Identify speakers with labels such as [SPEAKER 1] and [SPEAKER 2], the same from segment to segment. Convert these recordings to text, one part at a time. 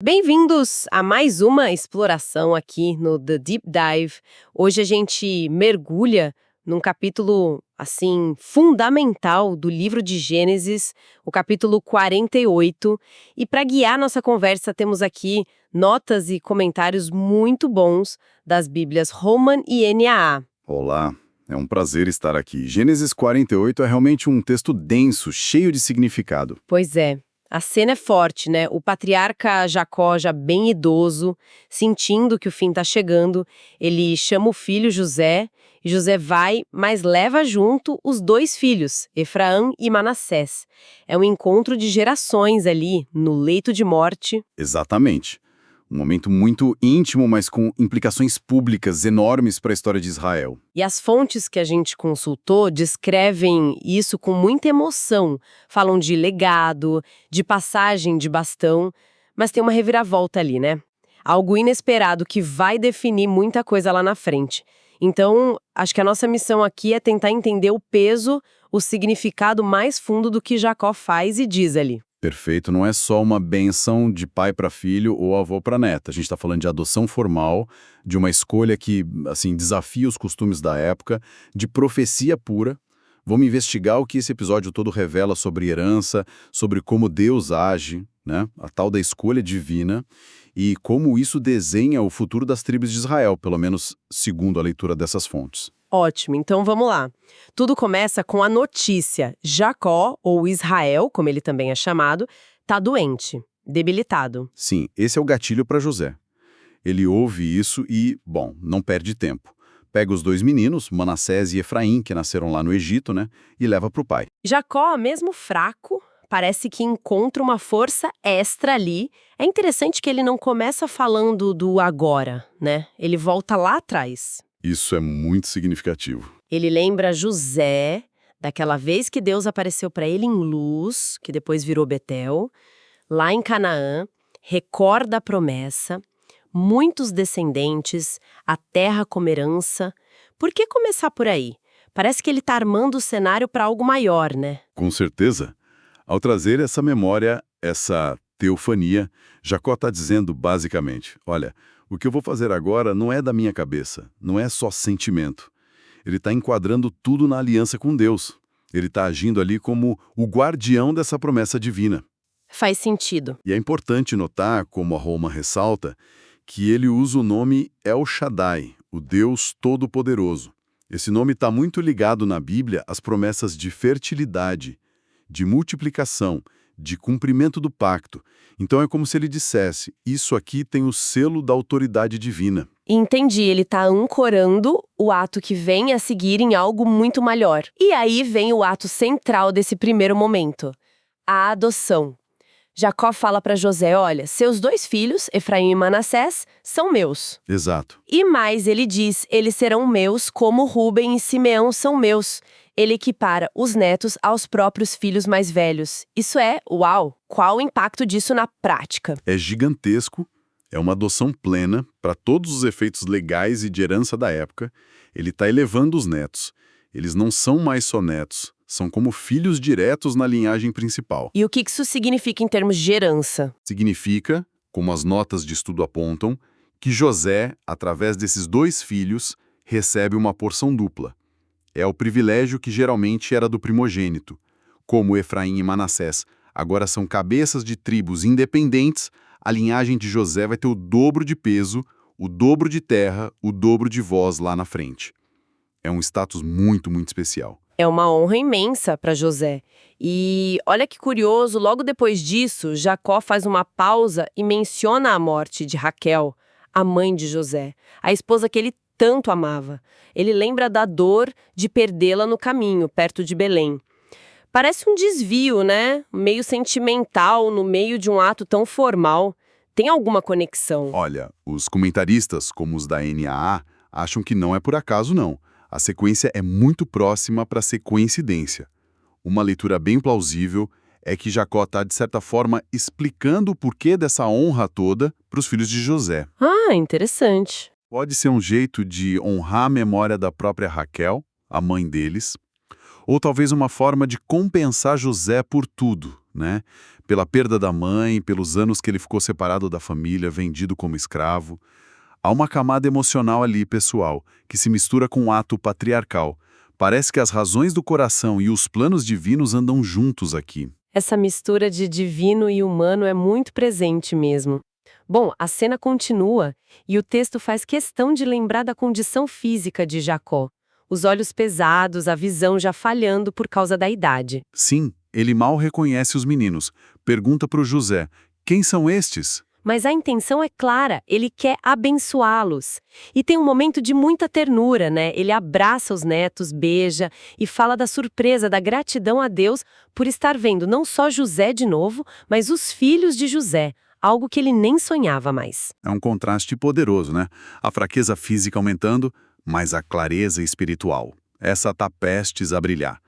[SPEAKER 1] Bem-vindos a mais uma exploração aqui no The Deep Dive. Hoje a gente mergulha num capítulo, assim, fundamental do livro de Gênesis, o capítulo 48. E para guiar nossa conversa, temos aqui notas e comentários muito bons das Bíblias Holman e NAA.
[SPEAKER 2] Olá, é um prazer estar aqui. Gênesis 48 é realmente um texto denso, cheio de significado.
[SPEAKER 1] Pois é. A cena é forte, né? O patriarca Jacó, já bem idoso, sentindo que o fim tá chegando, ele chama o filho José, e José vai, mas leva junto os dois filhos, Efraim e Manassés. É um encontro de gerações ali, no leito de morte.
[SPEAKER 2] Exatamente. Um momento muito íntimo, mas com implicações públicas enormes para a história de Israel.
[SPEAKER 1] E as fontes que a gente consultou descrevem isso com muita emoção. Falam de legado, de passagem de bastão, mas tem uma reviravolta ali, né? Algo inesperado que vai definir muita coisa lá na frente. Então, acho que a nossa missão aqui é tentar entender o peso, o significado mais fundo do que Jacó faz e diz ali.
[SPEAKER 2] Perfeito, não é só uma bênção de pai para filho ou avô para neta. A gente está falando de adoção formal, de uma escolha que, assim, desafia os costumes da época, de profecia pura. Vamos investigar o que esse episódio todo revela sobre herança, sobre como Deus age, né? A tal da escolha divina, e como isso desenha o futuro das tribos de Israel, pelo menos segundo a leitura dessas fontes.
[SPEAKER 1] Ótimo, então vamos lá. Tudo começa com a notícia. Jacó, ou Israel, como ele também é chamado, tá doente, debilitado.
[SPEAKER 2] Sim, esse é o gatilho para José. Ele ouve isso e, bom, não perde tempo. Pega os dois meninos, Manassés e Efraim, que nasceram lá no Egito, né, e leva para o pai.
[SPEAKER 1] Jacó, mesmo fraco, parece que encontra uma força extra ali. É interessante que ele não começa falando do agora, né? Ele volta lá atrás.
[SPEAKER 2] Isso é muito significativo.
[SPEAKER 1] Ele lembra José, daquela vez que Deus apareceu para ele em Luz, que depois virou Betel, lá em Canaã, recorda a promessa, muitos descendentes, a terra como herança. Por que começar por aí? Parece que ele está armando o cenário para algo maior, né?
[SPEAKER 2] Com certeza. Ao trazer essa memória, essa teofania, Jacó está dizendo basicamente, olha, o que eu vou fazer agora não é da minha cabeça, não é só sentimento. Ele está enquadrando tudo na aliança com Deus. Ele está agindo ali como o guardião dessa promessa divina.
[SPEAKER 1] Faz sentido.
[SPEAKER 2] E é importante notar, como a Roma ressalta, que ele usa o nome El Shaddai, o Deus Todo-Poderoso. Esse nome está muito ligado na Bíblia às promessas de fertilidade, de multiplicação, de cumprimento do pacto. Então é como se ele dissesse, isso aqui tem o selo da autoridade divina.
[SPEAKER 1] Entendi, ele está ancorando o ato que vem a seguir em algo muito maior. E aí vem o ato central desse primeiro momento, a adoção. Jacó fala para José, olha, seus dois filhos, Efraim e Manassés, são meus.
[SPEAKER 2] Exato.
[SPEAKER 1] E mais, ele diz, eles serão meus como Rúben e Simeão são meus. Ele equipara os netos aos próprios filhos mais velhos. Isso é, uau, qual o impacto disso na prática?
[SPEAKER 2] É gigantesco, é uma adoção plena para todos os efeitos legais e de herança da época. Ele está elevando os netos. Eles não são mais só netos, são como filhos diretos na linhagem principal.
[SPEAKER 1] E o que isso significa em termos de herança?
[SPEAKER 2] Significa, como as notas de estudo apontam, que José, através desses dois filhos, recebe uma porção dupla. É o privilégio que geralmente era do primogênito. Como Efraim e Manassés agora são cabeças de tribos independentes, a linhagem de José vai ter o dobro de peso, o dobro de terra, o dobro de voz lá na frente. É um status muito, muito especial.
[SPEAKER 1] É uma honra imensa para José. E olha que curioso, logo depois disso, Jacó faz uma pausa e menciona a morte de Raquel, a mãe de José, a esposa que ele tanto amava. Ele lembra da dor de perdê-la no caminho, perto de Belém. Parece um desvio, né? Meio sentimental, no meio de um ato tão formal. Tem alguma conexão?
[SPEAKER 2] Olha, os comentaristas, como os da NAA, acham que não é por acaso, não. A sequência é muito próxima para ser coincidência. Uma leitura bem plausível é que Jacó está, de certa forma, explicando o porquê dessa honra toda para os filhos de José.
[SPEAKER 1] Ah, interessante.
[SPEAKER 2] Pode ser um jeito de honrar a memória da própria Raquel, a mãe deles, ou talvez uma forma de compensar José por tudo, né? Pela perda da mãe, pelos anos que ele ficou separado da família, vendido como escravo. Há uma camada emocional ali, pessoal, que se mistura com o ato patriarcal. Parece que as razões do coração e os planos divinos andam juntos aqui.
[SPEAKER 1] Essa mistura de divino e humano é muito presente mesmo. Bom, a cena continua e o texto faz questão de lembrar da condição física de Jacó. Os olhos pesados, a visão já falhando por causa da idade.
[SPEAKER 2] Sim, ele mal reconhece os meninos. Pergunta para o José, quem são estes?
[SPEAKER 1] Mas a intenção é clara, ele quer abençoá-los. E tem um momento de muita ternura, né? Ele abraça os netos, beija e fala da surpresa, da gratidão a Deus por estar vendo não só José de novo, mas os filhos de José, algo que ele nem sonhava mais.
[SPEAKER 2] É um contraste poderoso, né? A fraqueza física aumentando, mas a clareza espiritual. Essa tá prestes a brilhar.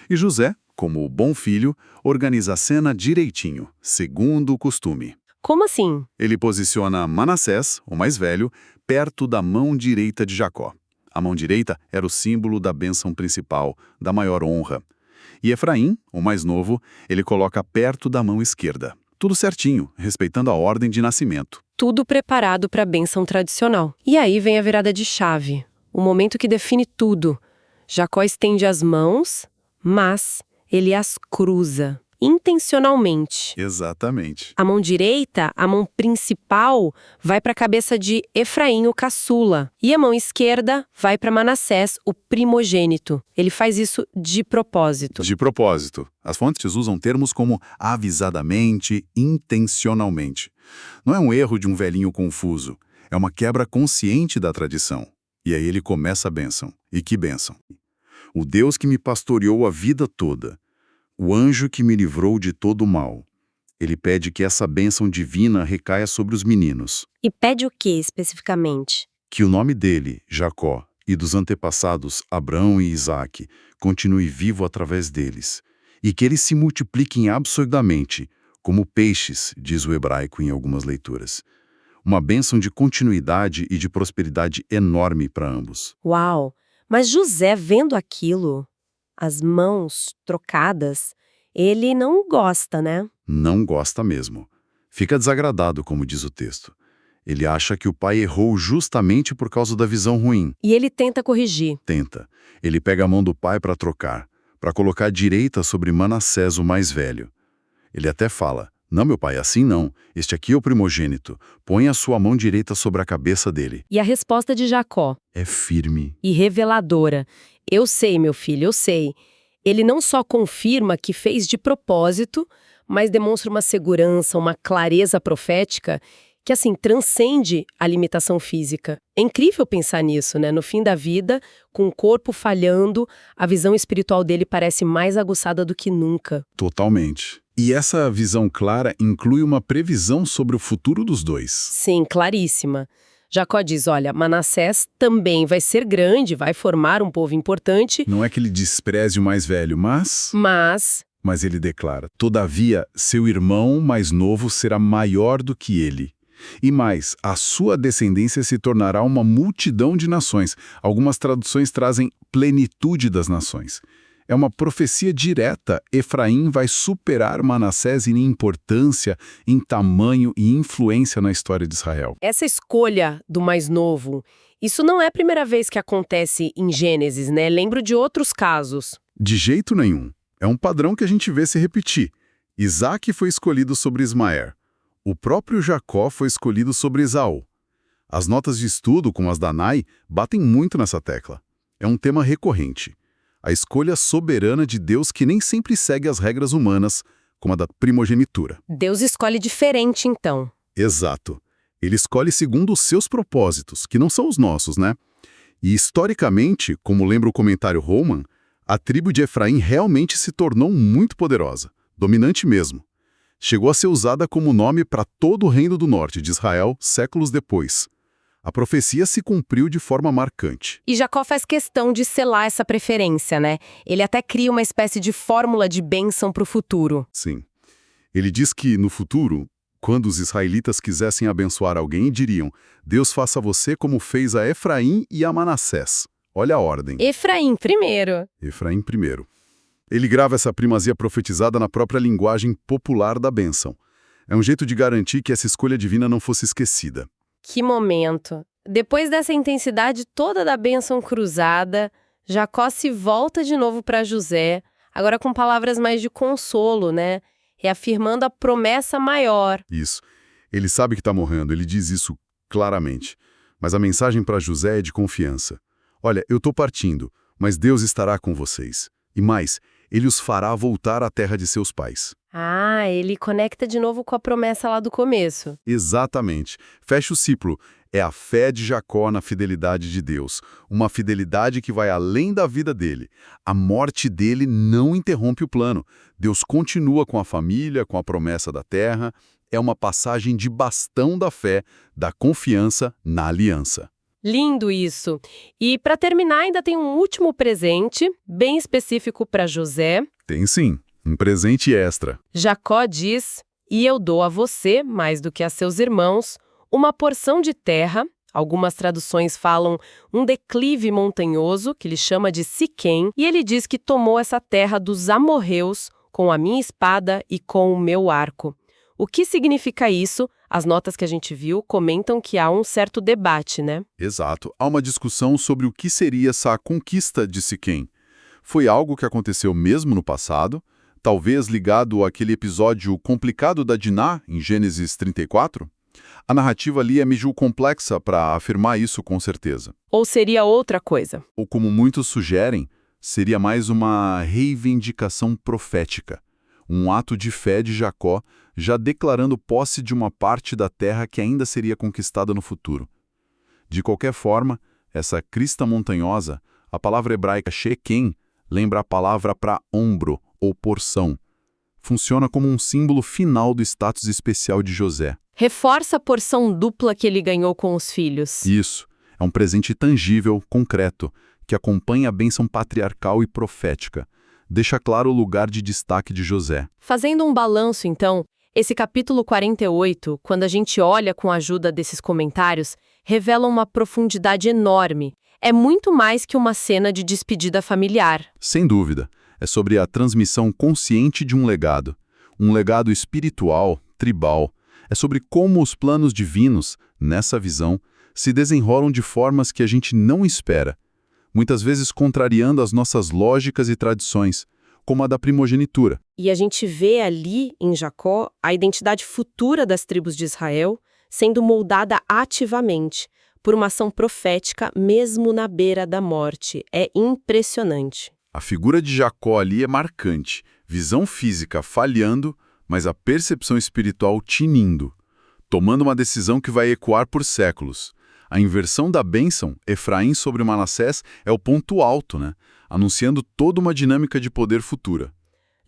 [SPEAKER 2] E José, como o bom filho, organiza a cena direitinho, segundo o costume.
[SPEAKER 1] Como assim?
[SPEAKER 2] Ele posiciona Manassés, o mais velho, perto da mão direita de Jacó. A mão direita era o símbolo da bênção principal, da maior honra. E Efraim, o mais novo, ele coloca perto da mão esquerda. Tudo certinho, respeitando a ordem de nascimento.
[SPEAKER 1] Tudo preparado para a bênção tradicional. E aí vem a virada de chave, o momento que define tudo. Jacó estende as mãos, mas ele as cruza. Intencionalmente.
[SPEAKER 2] Exatamente.
[SPEAKER 1] A mão direita, a mão principal, vai para a cabeça de Efraim, o caçula. E a mão esquerda vai para Manassés, o primogênito. Ele faz isso de propósito.
[SPEAKER 2] De propósito. As fontes usam termos como avisadamente, intencionalmente. Não é um erro de um velhinho confuso. É uma quebra consciente da tradição. E aí ele começa a bênção. E que bênção! O Deus que me pastoreou a vida toda. O anjo que me livrou de todo o mal. Ele pede que essa bênção divina recaia sobre os meninos.
[SPEAKER 1] E pede o que especificamente?
[SPEAKER 2] Que o nome dele, Jacó, e dos antepassados, Abrão e Isaque, continue vivo através deles. E que eles se multipliquem absurdamente, como peixes, diz o hebraico em algumas leituras. Uma bênção de continuidade e de prosperidade enorme para ambos.
[SPEAKER 1] Uau! Mas José, vendo aquilo, as mãos trocadas, ele não gosta, né?
[SPEAKER 2] Não gosta mesmo. Fica desagradado, como diz o texto. Ele acha que o pai errou justamente por causa da visão ruim.
[SPEAKER 1] E ele tenta corrigir.
[SPEAKER 2] Tenta. Ele pega a mão do pai para trocar, para colocar a direita sobre Manassés, o mais velho. Ele até fala, não, meu pai, assim não. Este aqui é o primogênito. Põe a sua mão direita sobre a cabeça dele.
[SPEAKER 1] E a resposta de Jacó?
[SPEAKER 2] É firme.
[SPEAKER 1] E reveladora. Eu sei, meu filho, eu sei. Ele não só confirma que fez de propósito, mas demonstra uma segurança, uma clareza profética que, assim, transcende a limitação física. É incrível pensar nisso, né? No fim da vida, com o corpo falhando, a visão espiritual dele parece mais aguçada do que nunca.
[SPEAKER 2] Totalmente. E essa visão clara inclui uma previsão sobre o futuro dos dois.
[SPEAKER 1] Sim, claríssima. Jacó diz, olha, Manassés também vai ser grande, vai formar um povo importante.
[SPEAKER 2] Não é que ele despreze o mais velho, mas ele declara, todavia, seu irmão mais novo será maior do que ele. E mais, a sua descendência se tornará uma multidão de nações. Algumas traduções trazem plenitude das nações. É uma profecia direta. Efraim vai superar Manassés em importância, em tamanho e influência na história de Israel.
[SPEAKER 1] Essa escolha do mais novo, isso não é a primeira vez que acontece em Gênesis, né? Lembro de outros casos.
[SPEAKER 2] De jeito nenhum. É um padrão que a gente vê se repetir. Isaque foi escolhido sobre Ismael. O próprio Jacó foi escolhido sobre Esaú. As notas de estudo, como as da Nai, batem muito nessa tecla. É um tema recorrente. A escolha soberana de Deus que nem sempre segue as regras humanas, como a da primogenitura.
[SPEAKER 1] Deus escolhe diferente, então.
[SPEAKER 2] Exato. Ele escolhe segundo os seus propósitos, que não são os nossos, né? E historicamente, como lembra o comentário Roman, a tribo de Efraim realmente se tornou muito poderosa, dominante mesmo. Chegou a ser usada como nome para todo o reino do norte de Israel séculos depois. A profecia se cumpriu de forma marcante.
[SPEAKER 1] E Jacó faz questão de selar essa preferência, né? Ele até cria uma espécie de fórmula de bênção para o futuro.
[SPEAKER 2] Sim. Ele diz que, no futuro, quando os israelitas quisessem abençoar alguém, diriam, Deus faça você como fez a Efraim e a Manassés. Olha a ordem.
[SPEAKER 1] Efraim primeiro.
[SPEAKER 2] Efraim primeiro. Ele grava essa primazia profetizada na própria linguagem popular da bênção. É um jeito de garantir que essa escolha divina não fosse esquecida.
[SPEAKER 1] Que momento! Depois dessa intensidade toda da bênção cruzada, Jacó se volta de novo para José, agora com palavras mais de consolo, né? Reafirmando a promessa maior.
[SPEAKER 2] Isso. Ele sabe que está morrendo, ele diz isso claramente. Mas a mensagem para José é de confiança. Olha, eu estou partindo, mas Deus estará com vocês. E mais, ele os fará voltar à terra de seus pais.
[SPEAKER 1] Ah, ele conecta de novo com a promessa lá do começo.
[SPEAKER 2] Exatamente. Fecha o ciclo. É a fé de Jacó na fidelidade de Deus. Uma fidelidade que vai além da vida dele. A morte dele não interrompe o plano. Deus continua com a família, com a promessa da terra. É uma passagem de bastão da fé, da confiança na aliança.
[SPEAKER 1] Lindo isso. E para terminar, ainda tem um último presente, bem específico para José.
[SPEAKER 2] Tem sim, um presente extra.
[SPEAKER 1] Jacó diz: "E eu dou a você, mais do que a seus irmãos, uma porção de terra." Algumas traduções falam um declive montanhoso, que ele chama de Siquém, e ele diz que tomou essa terra dos amorreus com a minha espada e com o meu arco. O que significa isso? As notas que a gente viu comentam que há um certo debate, né?
[SPEAKER 2] Exato. Há uma discussão sobre o que seria essa conquista de Siquém. Foi algo que aconteceu mesmo no passado, talvez ligado àquele episódio complicado da Diná, em Gênesis 34? A narrativa ali é meio complexa para afirmar isso com certeza.
[SPEAKER 1] Ou seria outra coisa?
[SPEAKER 2] Ou como muitos sugerem, seria mais uma reivindicação profética. Um ato de fé de Jacó, já declarando posse de uma parte da terra que ainda seria conquistada no futuro. De qualquer forma, essa crista montanhosa, a palavra hebraica shekem, lembra a palavra para ombro ou porção. Funciona como um símbolo final do status especial de José.
[SPEAKER 1] Reforça a porção dupla que ele ganhou com os filhos.
[SPEAKER 2] Isso. É um presente tangível, concreto, que acompanha a bênção patriarcal e profética. Deixa claro o lugar de destaque de José.
[SPEAKER 1] Fazendo um balanço, então, esse capítulo 48, quando a gente olha com a ajuda desses comentários, revela uma profundidade enorme. É muito mais que uma cena de despedida familiar.
[SPEAKER 2] Sem dúvida. É sobre a transmissão consciente de um legado espiritual, tribal. É sobre como os planos divinos, nessa visão, se desenrolam de formas que a gente não espera, muitas vezes contrariando as nossas lógicas e tradições, como a da primogenitura.
[SPEAKER 1] E a gente vê ali, em Jacó, a identidade futura das tribos de Israel sendo moldada ativamente por uma ação profética, mesmo na beira da morte. É impressionante.
[SPEAKER 2] A figura de Jacó ali é marcante, visão física falhando, mas a percepção espiritual tinindo, tomando uma decisão que vai ecoar por séculos. A inversão da bênção, Efraim sobre Manassés, é o ponto alto, né? Anunciando toda uma dinâmica de poder futura.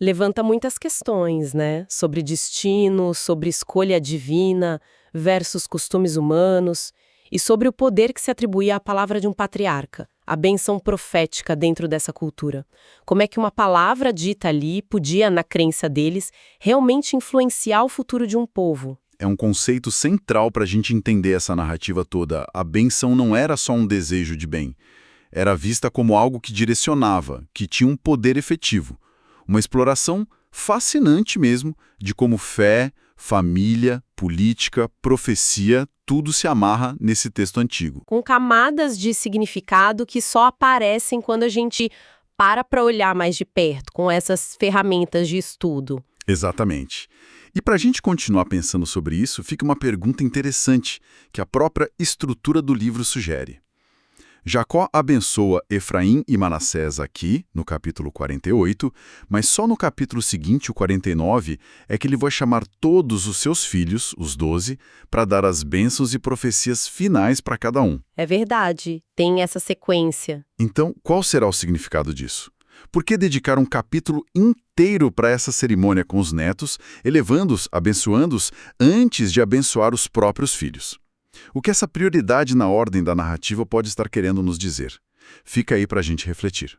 [SPEAKER 1] Levanta muitas questões, né? Sobre destino, sobre escolha divina versus costumes humanos e sobre o poder que se atribuía à palavra de um patriarca, a bênção profética dentro dessa cultura. Como é que uma palavra dita ali podia, na crença deles, realmente influenciar o futuro de um povo?
[SPEAKER 2] É um conceito central para a gente entender essa narrativa toda. A bênção não era só um desejo de bem. Era vista como algo que direcionava, que tinha um poder efetivo. Uma exploração fascinante mesmo de como fé, família, política, profecia, tudo se amarra nesse texto antigo.
[SPEAKER 1] Com camadas de significado que só aparecem quando a gente para olhar mais de perto, com essas ferramentas de estudo.
[SPEAKER 2] Exatamente. E para a gente continuar pensando sobre isso, fica uma pergunta interessante que a própria estrutura do livro sugere. Jacó abençoa Efraim e Manassés aqui, no capítulo 48, mas só no capítulo seguinte, o 49, é que ele vai chamar todos os seus filhos, os 12, para dar as bênçãos e profecias finais para cada um.
[SPEAKER 1] É verdade, tem essa sequência.
[SPEAKER 2] Então, qual será o significado disso? Por que dedicar um capítulo inteiro para essa cerimônia com os netos, elevando-os, abençoando-os, antes de abençoar os próprios filhos? O que essa prioridade na ordem da narrativa pode estar querendo nos dizer? Fica aí para a gente refletir.